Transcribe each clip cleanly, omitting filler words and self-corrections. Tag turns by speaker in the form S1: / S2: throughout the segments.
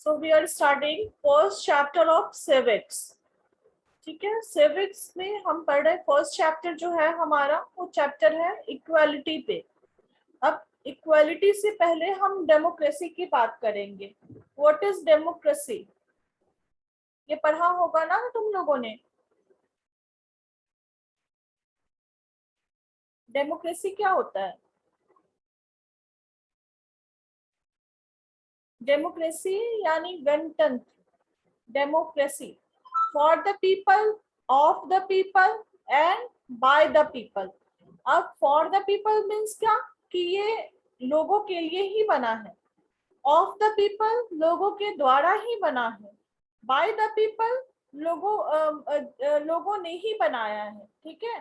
S1: So we are starting first chapter of civics. ठीक है, civics में हम पढ़ रहे फर्स्ट चैप्टर जो है हमारा, वो चैप्टर है इक्वालिटी पे। अब इक्वालिटी से पहले हम डेमोक्रेसी की बात करेंगे। What is democracy? ये पढ़ा होगा ना तुम लोगों ने। डेमोक्रेसी क्या होता है? डेमोक्रेसी यानी गणतंत्र। Democracy for the people, of the people and by the people. अब फॉर द पीपल मीन्स क्या कि ये लोगों के लिए ही बना है। ऑफ द पीपल लोगों के द्वारा ही बना है। बाय द पीपल लोगों ने ही बनाया है। ठीक है,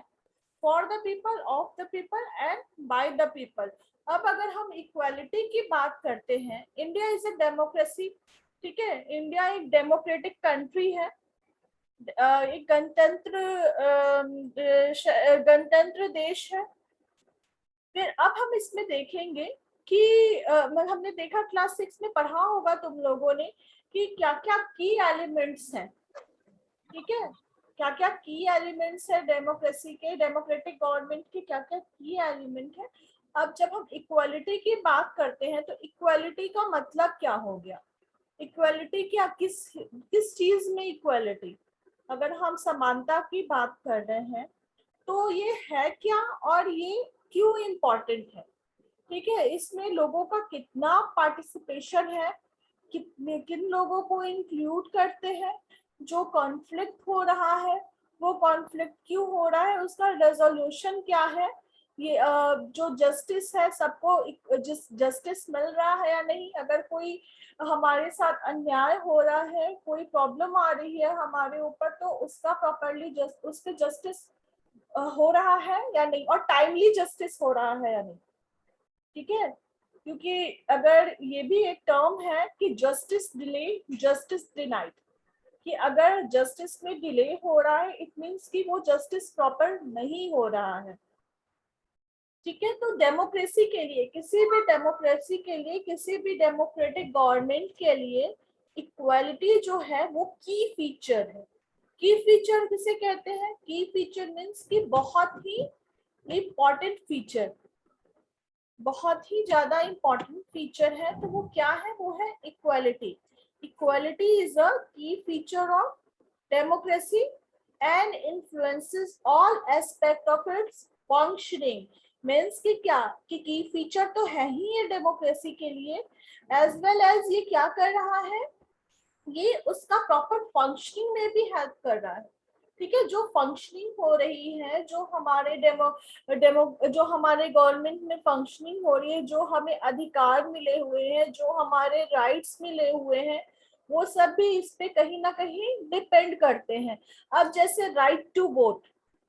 S1: for the people, of the people and by the people. अब अगर हम इक्वालिटी की बात करते हैं, इंडिया इज ए डेमोक्रेसी। ठीक है, इंडिया एक डेमोक्रेटिक कंट्री है, एक गणतंत्र देश है। फिर अब हम इसमें देखेंगे कि हमने देखा क्लास 6 में पढ़ा होगा तुम लोगों ने कि क्या क्या की एलिमेंट्स हैं। ठीक है, क्या क्या की एलिमेंट्स है डेमोक्रेसी के, डेमोक्रेटिक गवर्नमेंट के क्या क्या की एलिमेंट है। अब जब हम इक्वालिटी की बात करते हैं तो इक्वालिटी का मतलब क्या हो गया? इक्वालिटी क्या, किस चीज में इक्वालिटी? अगर हम समानता की बात कर रहे हैं तो ये है क्या और ये क्यों इम्पोर्टेंट है? ठीक है, इसमें लोगों का कितना पार्टिसिपेशन है, कितने किन लोगों को इंक्लूड करते हैं, जो कॉन्फ्लिक्ट हो रहा है वो कॉन्फ्लिक्ट क्यों हो रहा है, उसका रेजोल्यूशन क्या है, ये जो जस्टिस है सबको जस्टिस मिल रहा है या नहीं, अगर कोई हमारे साथ अन्याय हो रहा है, कोई प्रॉब्लम आ रही है हमारे ऊपर, तो उसका प्रॉपरली उसके जस्टिस हो रहा है या नहीं, और टाइमली जस्टिस हो रहा है या नहीं। ठीक है, क्योंकि अगर ये भी एक टर्म है कि जस्टिस डिले, जस्टिस डिनाइड, कि अगर जस्टिस में डिले हो रहा है इट मींस कि वो जस्टिस प्रॉपर नहीं हो रहा है। ठीक है, तो डेमोक्रेसी के लिए, किसी भी डेमोक्रेसी के लिए, किसी भी डेमोक्रेटिक गवर्नमेंट के लिए इक्वालिटी जो है वो की फीचर है। की फीचर किसे कहते हैं? की फीचर मीन्स कि बहुत ही इम्पोर्टेंट फीचर, बहुत ही ज्यादा इम्पोर्टेंट फीचर है। तो वो क्या है? वो है इक्वालिटी। इक्वालिटी इज अ की feature of democracy and influences all aspect of its functioning. Means कि क्या कि की फीचर तो है ही ये डेमोक्रेसी के लिए, एज वेल एज ये क्या कर रहा है, ये उसका प्रॉपर फंक्शनिंग में भी हेल्प कर रहा है। ठीक है, जो फंक्शनिंग हो रही है, जो हमारे जो हमारे गवर्नमेंट में फंक्शनिंग हो रही है, जो हमें अधिकार मिले हुए हैं, जो हमारे राइट्स मिले हुए हैं, वो सब भी इस पे कहीं ना कहीं डिपेंड करते हैं। अब जैसे राइट टू वोट,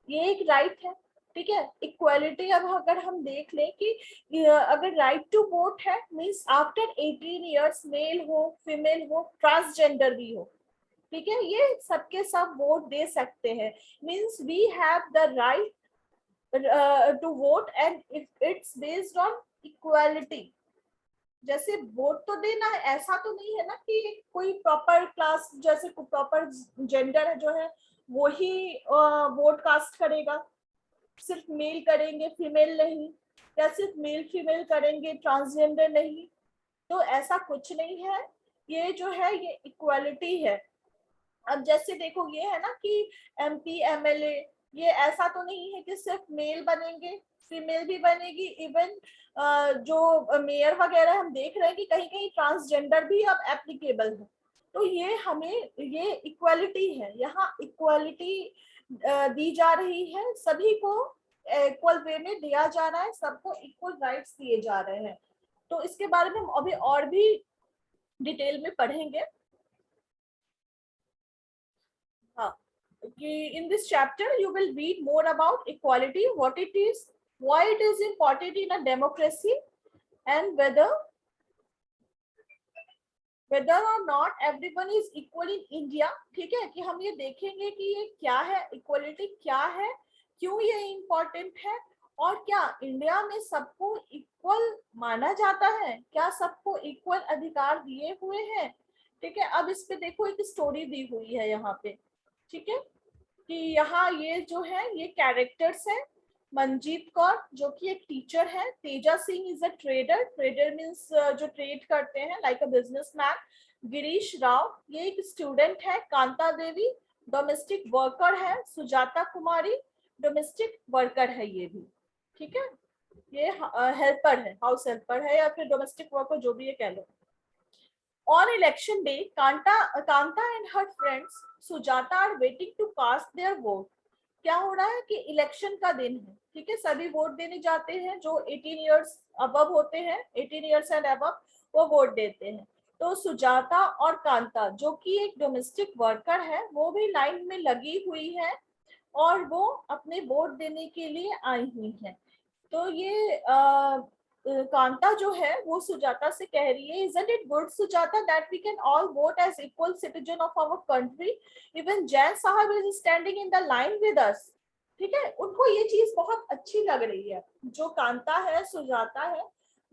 S1: ये एक राइट है। ठीक है, इक्वालिटी अब अगर हम देख लें कि अगर राइट टू वोट है मीन्स आफ्टर 18 इयर्स मेल हो, फीमेल हो, ट्रांसजेंडर भी हो, ठीक है, ये सबके सब वोट दे सकते हैं। Means we have the right to vote and it's based on equality. जैसे वोट तो देना है, ऐसा तो नहीं है ना कि कोई प्रॉपर क्लास, जैसे प्रॉपर जेंडर जो है वो ही वोट कास्ट करेगा, सिर्फ मेल करेंगे फीमेल नहीं, या सिर्फ मेल फीमेल करेंगे ट्रांसजेंडर नहीं। तो ऐसा कुछ नहीं है, ये जो है ये इक्वालिटी है। अब जैसे देखो ये है ना कि एमपी एमएलए, ये ऐसा तो नहीं है कि सिर्फ मेल बनेंगे, फीमेल भी बनेगी। इवन जो मेयर वगैरह हम देख रहे हैं कि कहीं कहीं ट्रांसजेंडर भी अब एप्लीकेबल है। तो ये हमें, ये इक्वालिटी है, यहाँ इक्वालिटी दी जा रही है, सभी को इक्वल वे में दिया जा रहा है, सबको इक्वल राइट्स दिए जा रहे हैं। तो इसके बारे में हम अभी और भी डिटेल में पढ़ेंगे। हाँ, कि in this chapter you will read more about equality, what it is, why it is important in a democracy, and whether or not everyone is equal in India। ठीक है, कि हम ये देखेंगे कि ये क्या है, इक्वलिटी क्या है, क्यों ये इम्पोर्टेंट है, और क्या इंडिया में सबको इक्वल माना जाता है, क्या सबको इक्वल अधिकार दिए हुए हैं, ठीक है, अब इस पे देखो एक स्टोरी दी हुई है यहाँ पे, ठीक है, कि यहाँ ये जो है ये कैरेक्टर्स है। मंजीत कौर जो कि एक टीचर है, Teja Singh is a trader, trader means जो ट्रेड करते हैं like a businessman, Girish Rao ये एक स्टूडेंट है, कांता देवी डोमेस्टिक वर्कर है, सुजाता कुमारी डोमेस्टिक वर्कर है ये भी, ठीक है, ये हेल्पर है, हाउस हेल्पर है या फिर डोमेस्टिक वर्कर जो भी ये कह लो। On election day, Kanta and her friends Sujata are waiting to cast their vote. क्या हो रहा है कि इलेक्शन का दिन है, ठीक है, सभी वोट देने जाते हैं जो 18 इयर्स अबव होते हैं, 18 इयर्स एंड अबव वो वोट देते हैं। तो सुजाता और कांता जो कि एक डोमेस्टिक वर्कर है वो भी लाइन में लगी हुई है और वो अपने वोट देने के लिए आई हुई है। तो ये कांता जो है वो सुजाता से कह रही है, isn't it good Sujata that we can all vote as equal citizen of our country, even Jain साहब is standing in the line with us। ठीक है, उनको ये चीज बहुत अच्छी लग रही है। जो कांता है, सुजाता है,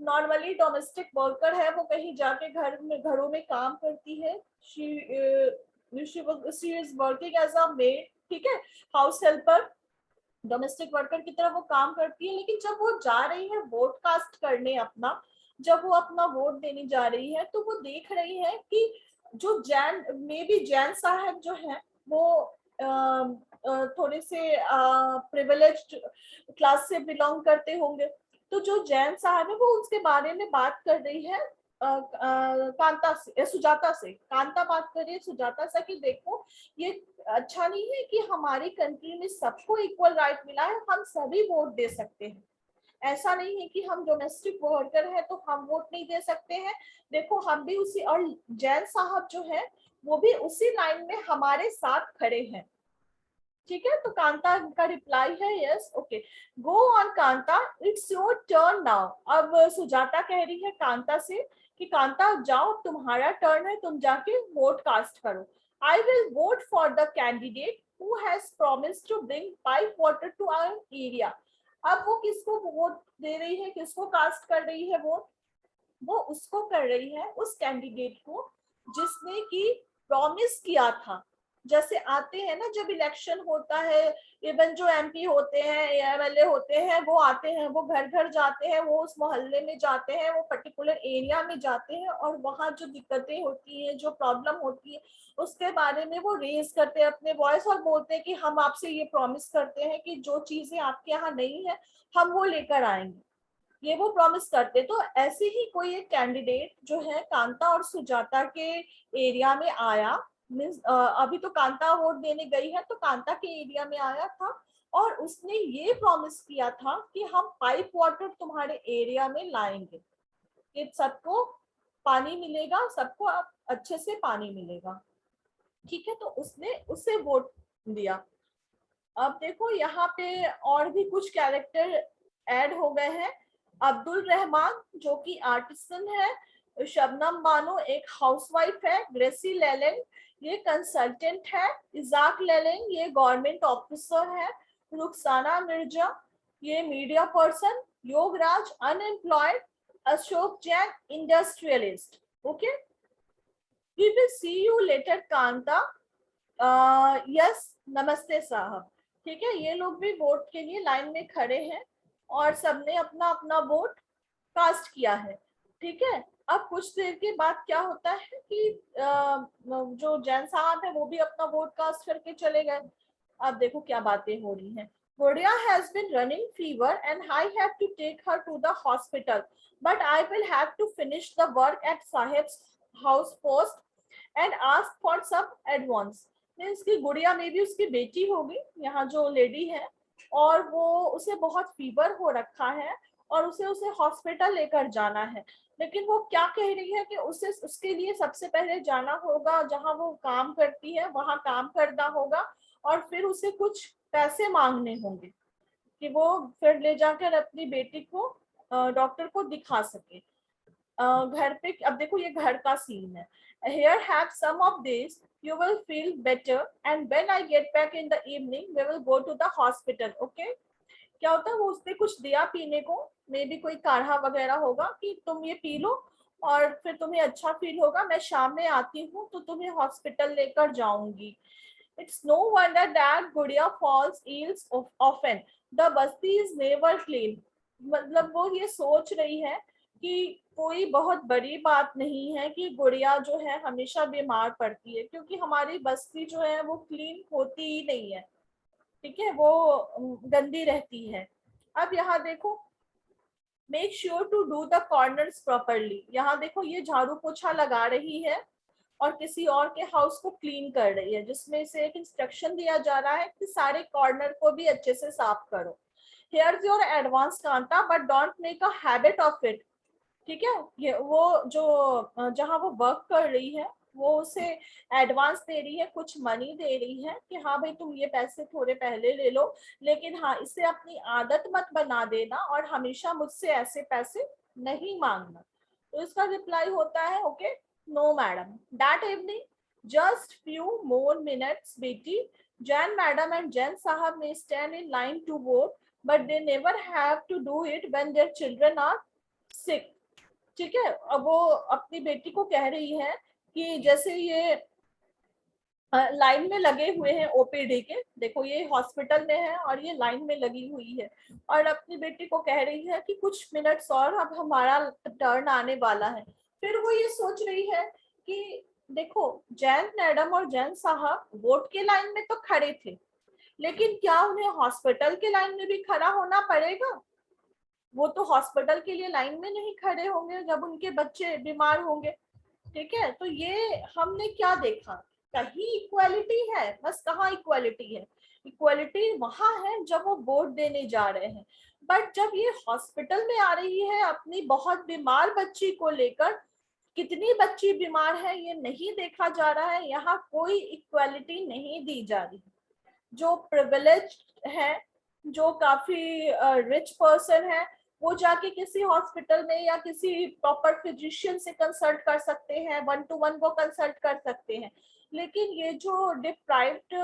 S1: नॉर्मली डोमेस्टिक वर्कर है, वो कहीं जाके घरों में काम करती है, she is working as a maid, ठीक है, हाउस हेल्पर, डोमेस्टिक वर्कर की तरह वो काम करती है। लेकिन जब वो जा रही है वोट कास्ट करने अपना, जब वो अपना वोट देने जा रही है तो वो देख रही है कि जो जैन मे बी जैन साहब जो है वो थोड़े से प्रिविलेज्ड क्लास से बिलोंग करते होंगे। तो जो जैन साहब है वो उसके बारे में बात कर रही है कांता से, सुजाता से, कांता बात कर रही है सुजाता से कि देखो ये अच्छा नहीं है कि हमारी कंट्री में सबको इक्वल राइट मिला है, हम सभी वोट दे सकते हैं, ऐसा नहीं है कि हम डोमेस्टिक वर्कर है तो हम वोट नहीं दे सकते हैं। देखो हम भी उसी, और जैन साहब जो है वो भी उसी लाइन में हमारे साथ खड़े हैं, ठीक है। तो कांता का रिप्लाई है yes okay, go on Kanta, it's your turn now. अब सुजाता कह रही है कांता से कि कांता जाओ तुम्हारा टर्न है, तुम जाके वोट कास्ट करो। I will vote for the candidate who has promised to bring pipe water to our area. अब वो किसको वोट दे रही है, किसको कास्ट कर रही है वोट, वो उसको कर रही है, उस कैंडिडेट को जिसने की प्रॉमिस किया था। जैसे आते हैं ना जब इलेक्शन होता है, इवन जो एमपी होते हैं या एमएलए होते हैं वो आते हैं, वो घर घर जाते हैं, वो उस मोहल्ले में जाते हैं, वो पर्टिकुलर एरिया में जाते हैं और वहाँ जो दिक्कतें होती हैं, जो प्रॉब्लम होती है उसके बारे में वो रेज करते हैं अपने वॉइस और बोलते हैं कि हम आपसे ये प्रॉमिस करते हैं कि जो चीजें आपके यहाँ नहीं है हम वो लेकर आएंगे, ये वो प्रॉमिस करते। तो ऐसे ही कोई एक कैंडिडेट जो है कांता और सुजाता के एरिया में आया, मीन्स अभी तो कांता वोट देने गई है तो कांता के एरिया में आया था और उसने ये प्रॉमिस किया था कि हम पाइप वाटर तुम्हारे एरिया में लाएंगे, कि सबको पानी मिलेगा, सबको अच्छे से पानी मिलेगा, ठीक है। तो उसने उसे वोट दिया। अब देखो यहाँ पे और भी कुछ कैरेक्टर ऐड हो गए हैं। अब्दुल रहमान जो कि आर्टिसन है, शबनम बानो एक हाउसवाइफ है, ग्रेसी लेलेन ये कंसल्टेंट है, इजाक लेलेन ये गवर्नमेंट ऑफिसर है, रुखसाना मिर्जा ये media person, Yograj unemployed, Ashok Jain industrialist. Okay, we will see you later Kanta, yes नमस्ते साहब, ठीक है। ये लोग भी वोट के लिए लाइन में खड़े हैं और सबने अपना अपना वोट कास्ट किया है, ठीक है। अब कुछ देर के बाद क्या होता है कि जो जैन साहब है वो भी अपना वोट कास्ट करके चले गए। अब देखो क्या बातें हो रही हैं। Gloria has been running fever and I have to take her to the hospital, but I will have to finish the work at Sahib's house first and ask for some advance। इसकी गुड़िया में भी उसकी बेटी होगी, यहाँ जो lady है, और वो उसे बहुत फीवर हो रखा है और उसे हॉस्पिटल लेकर जाना है। लेकिन वो क्या कह रही है कि उसे उसके लिए सबसे पहले जाना होगा जहाँ वो काम करती है, वहाँ काम करना होगा और फिर उसे कुछ पैसे मांगने होंगे कि वो फिर ले जाकर अपनी बेटी को डॉक्टर को दिखा सके। घर पे अब देखो ये घर का सीन है। Here have some of these, you will feel better and when I get back in the evening we will go to the hospital, okay। क्या होता है वो उसने कुछ दिया पीने को, मे बी कोई काढ़ा वगैरह होगा कि तुम ये पी लो और फिर तुम्हें अच्छा फील होगा, मैं शाम में आती हूँ तो तुम्हें हॉस्पिटल लेकर जाऊंगी। It's no wonder that Gudiya falls ill often. The basti is never clean. मतलब वो ये सोच रही है कि कोई बहुत बड़ी बात नहीं है कि गुड़िया जो है हमेशा बीमार पड़ती है, क्योंकि हमारी बस्ती जो है वो क्लीन होती ही नहीं है, ठीक है, वो गंदी रहती है। अब यहाँ देखो, make sure to do the corners properly. यहाँ देखो ये झाड़ू पोछा लगा रही है और किसी और के हाउस को क्लीन कर रही है, जिसमें से एक इंस्ट्रक्शन दिया जा रहा है कि सारे कॉर्नर को भी अच्छे से साफ करो। Here's your advance Kanta but don't make a habit of it. ठीक है, ये वो जो जहाँ वो वर्क कर रही है वो उसे एडवांस दे रही है, कुछ मनी दे रही है कि हाँ भाई तुम ये पैसे थोड़े पहले ले लो, लेकिन हाँ इसे अपनी आदत मत बना देना और हमेशा मुझसे ऐसे पैसे नहीं मांगना। तो इसका रिप्लाई होता है okay, no madam, that evening just few more minutes बेटी, जैन मैडम एंड जैन साहब may stand in line to vote, but they never have to do it when their children are sick। ठीक है, अब वो अपनी बेटी को कह रही है कि जैसे ये लाइन में लगे हुए हैं ओपीडी के, देखो ये हॉस्पिटल में है और ये लाइन में लगी हुई है, और अपनी बेटी को कह रही है कि कुछ मिनट्स और, अब हमारा टर्न आने वाला है। फिर वो ये सोच रही है कि देखो जैन मैडम और जैन साहब वोट के लाइन में तो खड़े थे, लेकिन क्या उन्हें हॉस्पिटल के लाइन में भी खड़ा होना पड़ेगा? वो तो हॉस्पिटल के लिए लाइन में नहीं खड़े होंगे जब उनके बच्चे बीमार होंगे। ठीक है, तो ये हमने क्या देखा, कहीं इक्वालिटी है? बस कहाँ इक्वालिटी है? इक्वालिटी वहां है जब वो वोट देने जा रहे हैं, बट जब ये हॉस्पिटल में आ रही है अपनी बहुत बीमार बच्ची को लेकर, कितनी बच्ची बीमार है ये नहीं देखा जा रहा है, यहाँ कोई इक्वालिटी नहीं दी जा रही। जो प्रिविलेज है, जो काफी रिच पर्सन है, वो जाके किसी हॉस्पिटल में या किसी प्रॉपर फिजिशियन से कंसल्ट कर सकते हैं, 1-to-1 वो कंसल्ट कर सकते हैं, लेकिन ये जो डिप्राइव्ड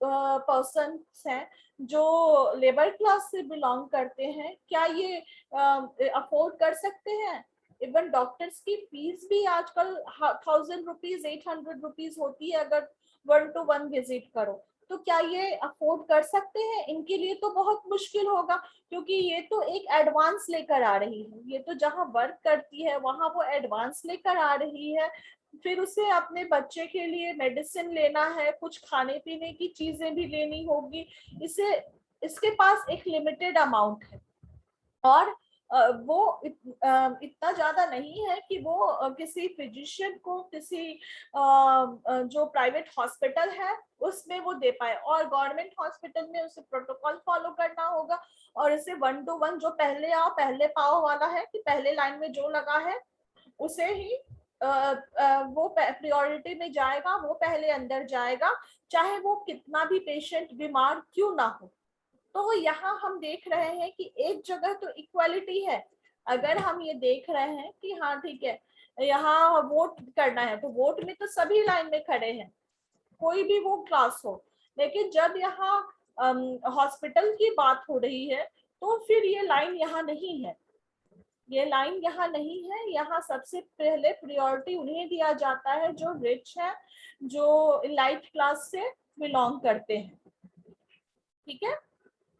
S1: पर्सन हैं, जो लेबर क्लास से बिलोंग करते हैं, क्या ये अफोर्ड कर सकते हैं? इवन डॉक्टर्स की फीस भी आजकल 1000 रुपीज 800 रुपीज होती है अगर 1-to-1 विजिट करो, तो क्या ये अफोर्ड कर सकते हैं? इनके लिए तो बहुत मुश्किल होगा, क्योंकि ये तो एक एडवांस लेकर आ रही है, ये तो जहाँ वर्क करती है वहां वो एडवांस लेकर आ रही है, फिर उसे अपने बच्चे के लिए मेडिसिन लेना है, कुछ खाने पीने की चीजें भी लेनी होगी, इसे इसके पास एक लिमिटेड अमाउंट है, और वो इतना ज्यादा नहीं है कि वो किसी फिजिशियन को किसी जो प्राइवेट हॉस्पिटल है उसमें वो दे पाए, और गवर्नमेंट हॉस्पिटल में उसे प्रोटोकॉल फॉलो करना होगा, और इसे 1-to-1 जो पहले आओ पहले पाओ वाला है कि पहले लाइन में जो लगा है उसे ही वो प्रायोरिटी में जाएगा, वो पहले अंदर जाएगा, चाहे वो कितना भी पेशेंट बीमार क्यों ना हो। तो यहाँ हम देख रहे हैं कि एक जगह तो इक्वालिटी है, अगर हम ये देख रहे हैं कि हाँ ठीक है यहाँ वोट करना है तो वोट में तो सभी लाइन में खड़े हैं, कोई भी वो क्लास हो, लेकिन जब यहाँ हॉस्पिटल की बात हो रही है तो फिर ये लाइन यहाँ नहीं है, ये लाइन यहाँ नहीं है, यहाँ सबसे पहले प्रायोरिटी उन्हें दिया जाता है जो रिच है, जो इलाइट क्लास से बिलोंग करते हैं। ठीक है,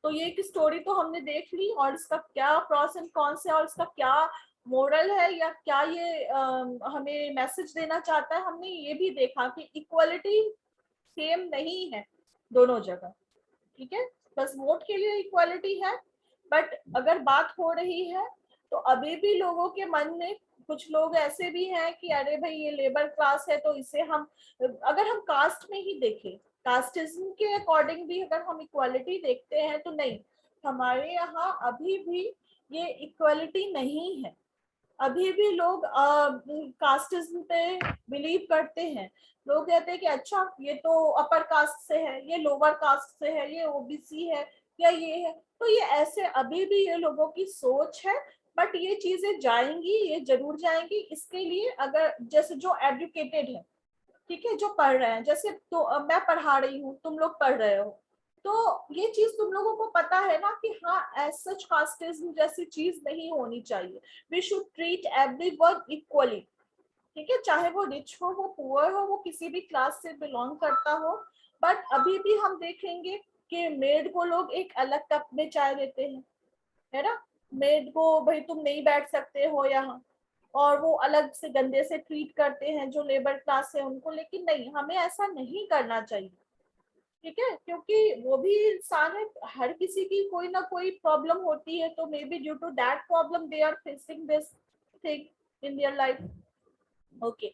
S1: तो ये एक स्टोरी तो हमने देख ली, और इसका क्या प्रॉस एंड कॉन्स है और इसका क्या मोरल है या क्या ये हमें मैसेज देना चाहता है, हमने ये भी देखा कि इक्वालिटी सेम नहीं है दोनों जगह। ठीक है, बस वोट के लिए इक्वालिटी है, बट अगर बात हो रही है तो अभी भी लोगों के मन में कुछ लोग ऐसे भी हैं कि अरे भाई ये लेबर क्लास है तो इसे हम, अगर हम कास्ट में ही देखें, कास्टिज्म के अकॉर्डिंग भी अगर हम इक्वालिटी देखते हैं तो नहीं, हमारे यहाँ अभी भी ये इक्वालिटी नहीं है, अभी भी लोग कास्टिज्म पे बिलीव करते हैं। लोग कहते हैं कि अच्छा ये तो अपर कास्ट से है, ये लोअर कास्ट से है, ये ओबीसी है या ये है, तो ये ऐसे अभी भी ये लोगों की सोच है, बट ये चीजें जाएंगी, ये जरूर जाएंगी। इसके लिए अगर जैसे जो एजुकेटेड है, ठीक है, जो पढ़ रहे हैं, जैसे तो मैं पढ़ा रही हूँ, तुम लोग पढ़ रहे हो, तो ये चीज तुम लोगों को पता है ना कि हाँ एज सच कास्टिज्म जैसी चीज नहीं होनी चाहिए. We should treat everyone equally. ठीक है, चाहे वो रिच हो, वो पुअर हो, वो किसी भी क्लास से बिलोंग करता हो. बट अभी भी हम देखेंगे कि मेड को लोग एक अलग कप में चाय देते हैं, है ना. मेड को भाई तुम नहीं बैठ सकते हो यहाँ, और वो अलग से गंदे से ट्रीट करते हैं जो लेबर क्लास है उनको. लेकिन नहीं, हमें ऐसा नहीं करना चाहिए. ठीक है, क्योंकि वो भी इंसान है, हर किसी की कोई ना कोई प्रॉब्लम होती है, तो may be due to that problem they are facing this thing in their life. Okay.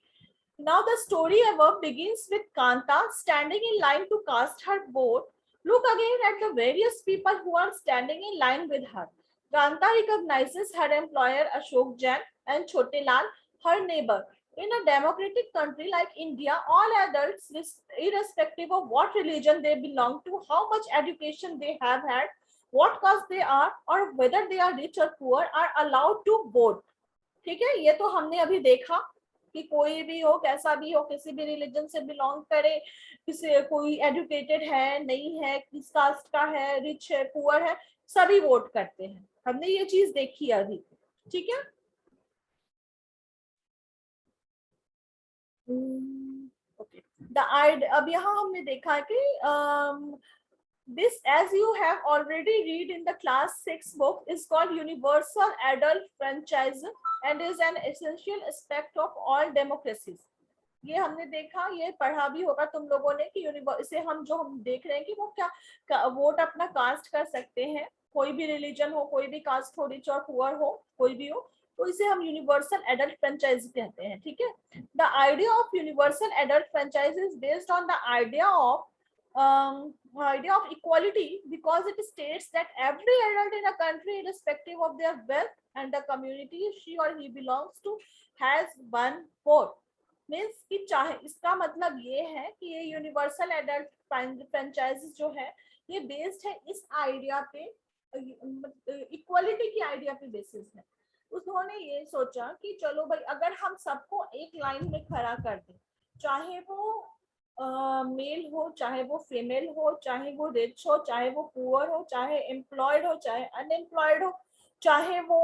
S1: Now the story above begins with Kanta standing in line to cast her vote. Look again at the various people who are standing in line with her. Kanta recognizes her employer Ashok Jain and Chote Lal, her neighbor. In a democratic country like India, all adults, irrespective of what religion they belong to, how much education they have had, what caste they are, or whether they are rich or poor, are allowed to vote. ठीक है, ये तो हमने अभी देखा कि कोई भी हो, कैसा भी हो, किसी भी रिलीजन से बिलोंग करे, किसी कोई एजुकेटेड है नहीं है, किस कास्ट का है, रिच है पुअर है, सभी वोट करते हैं. हमने ये चीज देखी अभी. ठीक है. ओके. द आइड अब यहाँ हमने देखा कि this, as you have already read in the class 6 book, is called universal adult franchise and is an essential aspect of all democracies. ये हमने देखा, ये पढ़ा भी होगा तुम लोगों ने कि इसे हम देख रहे हैं कि वो क्या वोट अपना कास्ट कर सकते हैं, कोई भी रिलीजन हो, कोई भी कास्ट हो, रिच और पुअर हो, कोई भी हो, तो इसे हम यूनिवर्सल एडल्ट फ्रेंचाइज कहते हैं. ठीक है. The idea of universal adult franchise is based on the idea of equality, because it states that every adult in a country, irrespective of their wealth and the community she or he belongs to, has one vote. Means कि चाहे, इसका मतलब ये है कि ये universal adult franchise जो है ये बेस्ड है इस आइडिया पे, इक्वालिटी की आइडिया पे बेसिस है. उन्होंने ये सोचा कि चलो भाई अगर हम सबको एक लाइन में खड़ा कर दें, चाहे वो मेल हो, चाहे वो फीमेल हो, चाहे वो रिच हो, चाहे वो पुअर हो, चाहे एम्प्लॉयड हो, चाहे अनएम्प्लॉयड हो, चाहे वो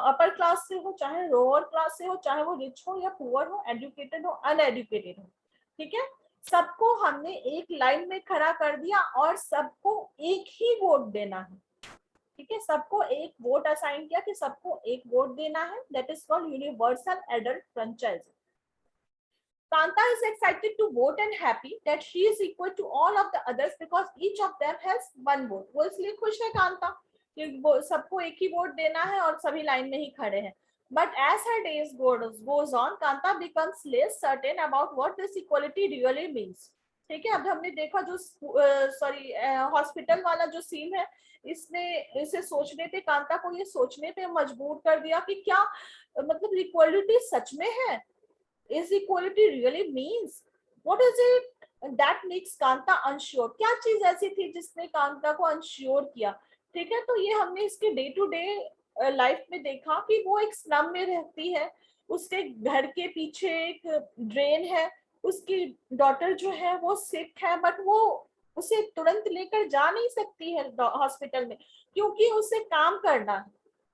S1: अपर क्लास से हो, चाहे लोअर क्लास से हो, चाहे वो रिच हो या पुअर हो, एजुकेटेड हो, अनएजुकेटेड हो. ठीक है, सबको हमने एक लाइन में खड़ा कर दिया और सबको एक ही वोट देना है. ठीक है, सबको एक वोट असाइन किया कि सबको एक वोट देना है. That is called universal adult franchise. Kanta is excited to vote and happy that she is equal to all of the others because each of them has one vote. वो इसलिए खुश है कांता कि सबको एक ही वोट देना है और सभी लाइन में ही खड़े हैं. But as her days goes on, Kanta becomes less certain about what this equality really means. ठीक है, अब हमने देखा जो हॉस्पिटल वाला जो सीन है, इसने इसे सोचने पे, कांता को ये सोचने पे मजबूर कर दिया कि क्या मतलब इक्वलिटी सच में है. Is equality really means? What is it that makes Kanta unsure? क्या चीज ऐसी थी जिसने कांता को unsure किया. ठीक है, तो ये हमने इसके डे टू डे लाइफ में देखा कि वो एक स्लम में रहती है, उसके घर के पीछे एक ड्रेन है, उसकी डॉटर जो है वो सिक है, बट वो उसे तुरंत लेकर जा नहीं सकती है हॉस्पिटल में, क्योंकि उसे काम करना है.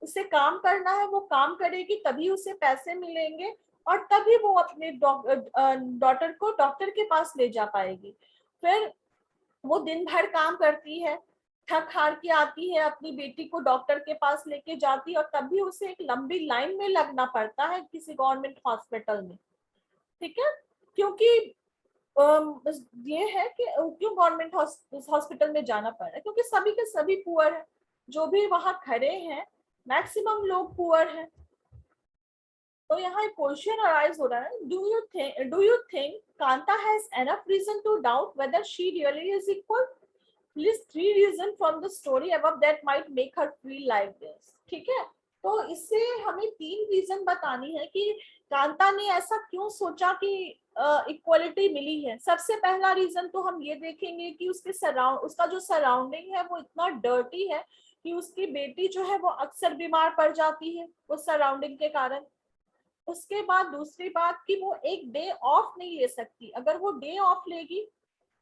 S1: उसे काम करना है, वो काम करेगी तभी उसे पैसे मिलेंगे और तभी वो अपने डॉटर को डॉक्टर के पास ले जा पाएगी. फिर वो दिन भर काम करती है, थक हार के आती है, अपनी बेटी को डॉक्टर के पास लेके जाती है और तभी उसे एक लंबी लाइन में लगना पड़ता है किसी गवर्नमेंट हॉस्पिटल में. ठीक है, क्योंकि ये है कि क्यों गवर्नमेंट हॉस्पिटल में जाना पड़ रहा है, क्योंकि सभी के सभी पुअर है, जो भी वहां खड़े हैं मैक्सिमम लोग पुअर हैं. तो यहाँ एक क्वेश्चन अराइज हो रहा है, do you think Kanta has enough reason to doubt whether she really is equal. List 3 reason from the story above that might make her feel like this. ठीक है, तो इससे हमें 3 रीजन बतानी है कि कांता ने ऐसा क्यों सोचा कि इक्वलिटी मिली है. सबसे पहला रीजन तो हम ये देखेंगे कि उसका जो सराउंडिंग है वो इतना डर्टी है कि उसकी बेटी जो है वो अक्सर बीमार पड़ जाती है उस सराउंडिंग के कारण. उसके बाद दूसरी बात कि वो एक डे ऑफ नहीं ले सकती. अगर वो डे ऑफ लेगी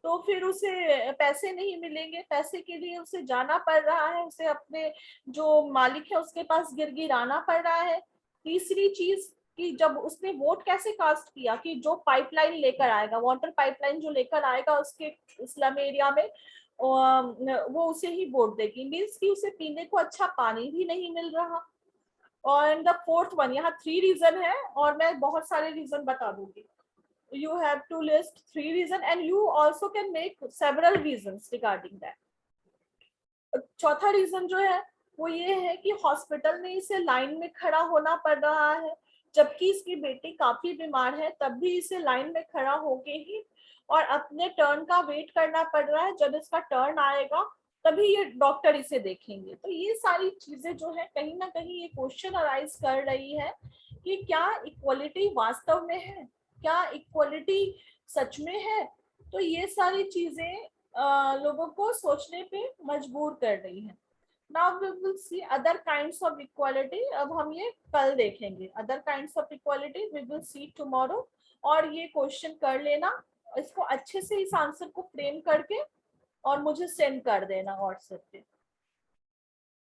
S1: तो फिर उसे पैसे नहीं मिलेंगे, पैसे के लिए उसे जाना पड़ रहा है, उसे अपने जो मालिक है उसके पास गिड़गिड़ाना पड़ रहा है। तीसरी चीज कि जब उसने वोट कैसे कास्ट किया कि जो पाइपलाइन लेकर आएगा, वाटर पाइपलाइन जो लेकर आएगा उसके स्लम एरिया में, वो उसे ही वोट देगी, मीन्स कि उसे पीने को अच्छा पानी भी नहीं मिल रहा। और द फोर्थ वन, यहाँ 3 रीजन है और मैं बहुत सारे रीजन बता दूंगी। You have to list 3 reasons and you also can make several reasons regarding that. चौथा रीजन जो है वो ये है कि हॉस्पिटल में इसे लाइन में खड़ा होना पड़ रहा है, जबकि इसकी बेटी काफी बीमार है, तब भी इसे लाइन में खड़ा होके ही और अपने टर्न का वेट करना पड़ रहा है। जब इसका टर्न आएगा तभी ये डॉक्टर इसे देखेंगे। तो ये सारी चीजें जो है कहीं ना कहीं ये क्वेश्चन अराइज कर रही है कि क्या इक्वलिटी वास्तव में है, क्या इक्वलिटी सच में है। तो ये सारी चीजें लोगों को सोचने पे मजबूर कर रही है। Now we will see other kinds of equality. अब हम ये कल देखेंगे, other kinds of equality we will see tomorrow. और ये क्वेश्चन कर लेना, इसको अच्छे से इस आंसर को फ्रेम करके और मुझे सेंड कर देना व्हाट्सएप पे।